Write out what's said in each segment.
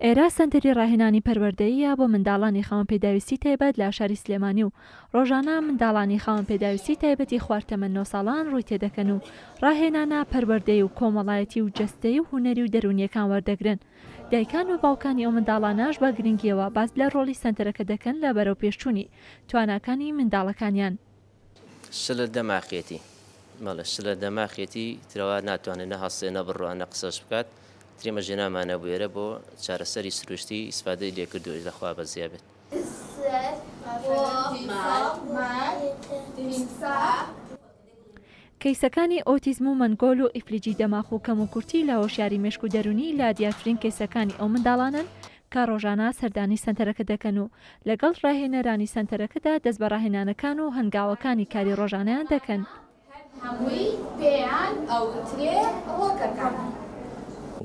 ئێرە سەنتەری ڕاهێنانی پەروەردەییە بۆ منداڵانی خاوەن پێداویستی تایبەت لە شاری سلێمانی و ڕۆژانە منداڵانی خاوەن پێداویستی تایبەتی خواردتەمە 9 ساڵان ڕووی تێدەکەن و ڕاهێنانە پەروەردەی و کۆمەڵایەتی و جەستەی و هونەری و دەرونیەکان وەردەگرن. دایکان و باوکانی ئەو منداڵانەش بە گرنگیەوە باس لە ڕۆڵی سەنتەرەکە دەکەن لە بەرەو پێشچوونی تواناکانی منداڵەکانیان. شلە دەماخێتی مەڵە شلە دەماخێتی ترەوە ناتوانێت نەهەڵسێنە بڕوانە قسەش بکات ترێمە ژێنامانە بوێرە بۆ چارەسەری سروشتی ئیسفادەی لێکردو لەخوا بەزییا بێت. کەیسەکانی ئۆتیزم و مەنگۆل و ئیفلیجی دەماخ و کەم و کورتی لە هۆشیاری مێشک و دەرونی لە دیارترین کەیسەکانی ئەو منداڵانن کە ڕۆژانە سەردانی سەنتەرەکە دەکەن و لەگەڵ ڕاهێنەرانی سەنتەرەکەدا دەست بە ڕاهێنانەکان و هەنگاوەکانی کاری ڕۆژانەیان دەکەن.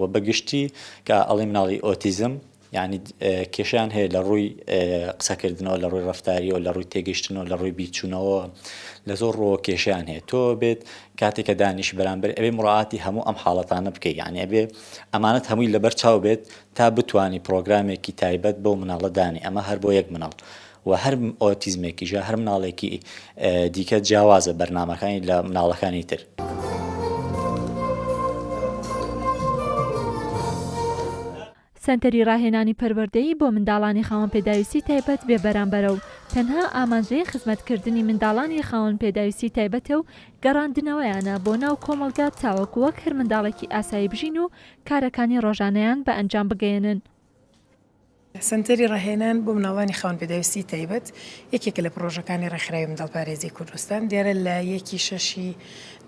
و بەگشتی کە ئەڵێ مناڵی ئۆتیزم یعنی کێشیان هەیە لە ڕووی قسەکردنەوە لە ڕووی ڕەفتاریەوە لە ڕووی تێگەیشتنەوە لە ڕووی بیرچوونەوە لە زۆر ڕۆ کێشیان هەیە تۆ بێت کاتێککە دانیش بەرامبەر ئەبێ مڕاعاتی هەموو ئەم حاڵەتانە بکەیت یعنی ئەبێ ئەمانەت هەمووی لەبەر چاو بێت تا بتوانی پرۆگرامێکی تایبەت بۆ مناڵە دانی ئەمە هەر بۆ یەک مناڵ و هەر ئۆتیزمێکیژە هەر مناڵێکی دیکە جیاوازە بەرنامەکانی لە مناڵەکانی تر. سەنتەری ڕاهێنانی پەروەردەیی بۆ منداڵانی خاوەن پێداویستی تایبەت بێ بەرامبەرە و تەنها ئامانجەی خزمەتکردنی منداڵانی خاوەن پێداویستی تایبەتە و گەڕاندنەوەیانە بۆ ناو کۆمەڵگا چاوەکو وەک هەر منداڵێکی ئاسایی بژین و کارەکانی ڕۆژانەیان بە ئەنجام بگەێنن. سەنتەری ڕاهێنان بۆ مناڵانی خاوەن پێداویستی تایبەت یەکێکە لە پرۆژەکانی ڕێکخراوی منداڵپارێزی کوردستان دیارە لە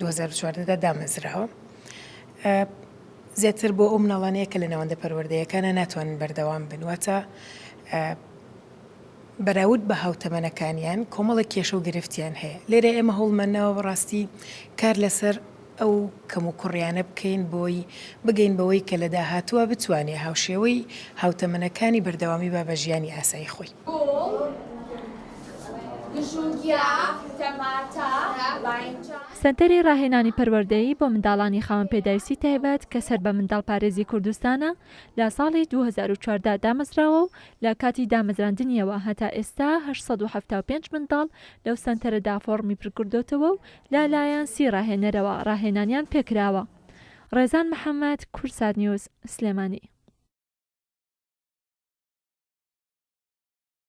1/6/2014 دامەزراوە. زیاتر بۆ ئەو مناڵانەیە کە لە ناوەندە پەروەردەیەکانە ناتوانن بەردەوام بنواتە بەراورد بە هاوتەمەنەکانیان کۆمەڵی کێشە و گرفتیان هەیە. لێرە ئێمە هەوڵمەندنەوە بەڕاستی کار لەسەر ئەو کەم و کوڕیانە بکەین بۆی بگەین بەوەی کە لە داهاتووە بتوانێت هاوشێوەی هاوتەمەنەکانی بەردەوامی با بە ژیانی ئاسایی خۆی. سەنتەری ڕاهێنانی پەروەردەیی بۆ منداڵانی خاوەن پێداویستی تایبەت کە سەر بە منداڵپارێزی کوردستانە لە ساڵی 2014 دامەزراوە و لە کاتی دامەزراندنیەوە هەتا ئێستا 875 منداڵ لەو سەنتەرەدا فۆرمی پڕکردوتەوە و لالایەن 30 ڕاهێنەرەوە ڕاهێنانیان پێکراوە. ڕێزان محەممەد، کورسات نیوز، سلێمانی.